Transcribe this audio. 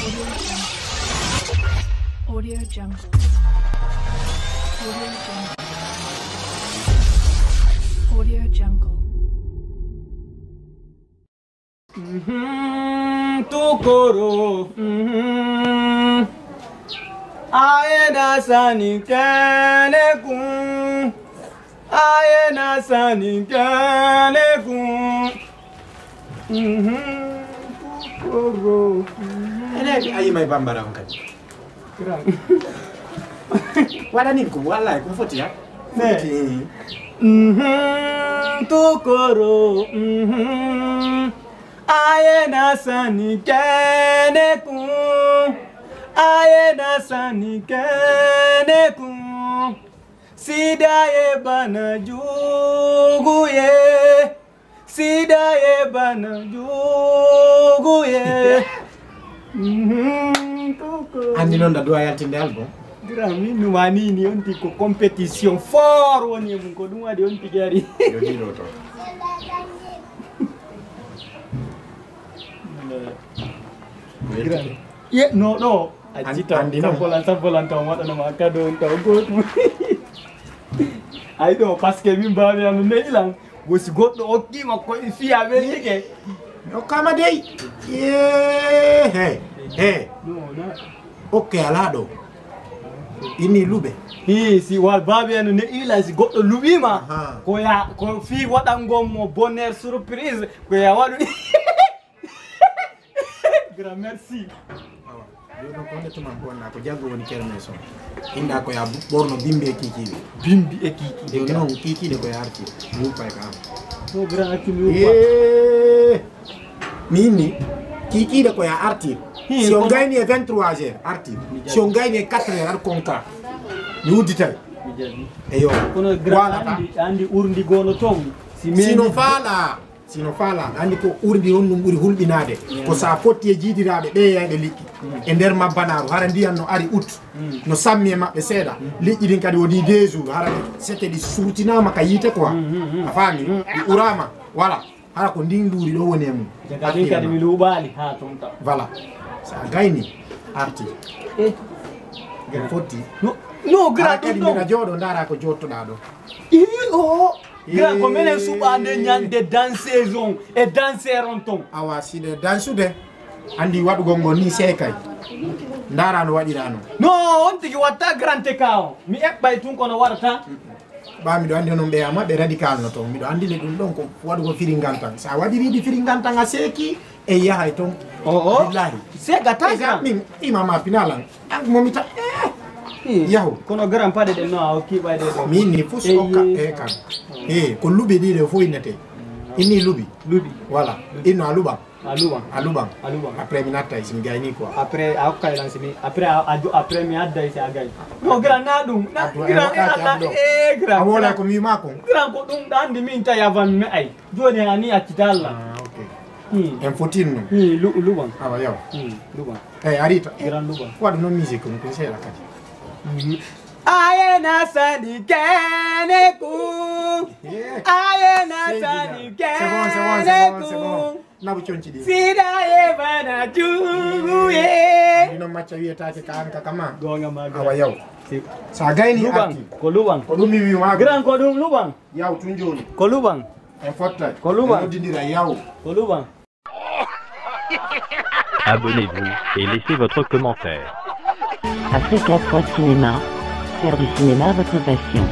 Audio Jungle. Audio Jungle. Audio Jungle. Tukoro. Aena sani kanekun. Aena sani kanekun. Tukoro. Ini ayi mai bambara kan. Kurang. Wala nin ko wala ko foti ya. Ne. Tukoro. Aena sani kanekun. Aena sani kanekun. Sidaye bana juguye. Sidaye bana juguye. Andi non da dua yaltinde album. Grami numani ni onti ko competition fort woni mun ko dum wadi onti gari. Yo diro to. Ye no ajita Andi no. sampolan taw wada no makado taw got ay do parce que min baami am ne ilang wosi goddo okki makko fi abe tike No kama dei. Hey. no na Okay alado. Ini lube. si wal babi anu ne ila si goddo lubima Aha. ko fi waɗango mo bonheur surprise ko ya waɗu ni grand merci Yo no ko netuma ko na ko jaggo woni kerme so. Inda ko ya borno bimbe kiki. bimbi e kiki Yo no kiki de ko ya arti. Mu pay ka. no grand akimi Mini kiki de ko ya arti. Si on gagne 23h arti. Si on gagne 4h ar contrat. Ni udita. Eyo. kono grand andi urndi gono ton Sino fala andi ko urdi on dum buri hulbinade ko sa fotti e jidirabe be yande liɗɗi e nder mabbanaru hara ndiyan no ari ut no sammi e mabbe seeda liɗɗi din kadi woni 2 jours hara c'était di surtinama ka yite quoi a fami di urama voilà hara ko ndin duuri do woni mum kadi kadi mi luɓali ha ton ta voilà sa gayni arti gel fotti no grand kadi ɗum mina jodo ndara ko jottoɗa do grand ko menen suɓade ñande dans saison e danseron ton awa side dansude andi waɗugol ngol ni seekay ndara no waɗirano no on tigi watta grand te kao mi eɓɓay tun kono waɗata ba miɗo andi onon ɓeya maɓɓe radical no toon miɗo andine ɗum ɗon ko waɗugo firingal tan sa waɗiriɗi firingal tan a seeki e yahay toon billahi segata grand min imama pinalan momita yahu kono grand paɗe ɗen no a hokki ɓayde ɗo min ni fus hokka e kan ko luɓi ɗiɗe fo innete inni luɓi voilà inno a luɓan a luɓan après mi natta simi gayni quoi après a hokkay lan simi après mi adday si a gay no grand na ɗum grand a wola ko mi wima kon grand ko ɗum ɗa andi min tawi avant mi ay joni ani accita allah en fotinno luɓan awa yaw luɓan eyyi arita grand luɓan waɗu noon musique no ko seeɗa kadi Ayena sani keneku Ayena sani keneku nabu conci ɗi Sida ye bana juguye ɗino macca wiyetake ka an ka kama gonga ma awa yaw sa gayni arti ko luɓan ko ɗum mi wima grand ko ɗum luɓan yaw tun joni ko luɓan en fotta ko luɓan noddidira yaw ko luɓan Abonnez-vous et laissez votre commentaire. Africa 3 Cinéma. Faire du cinéma votre passion.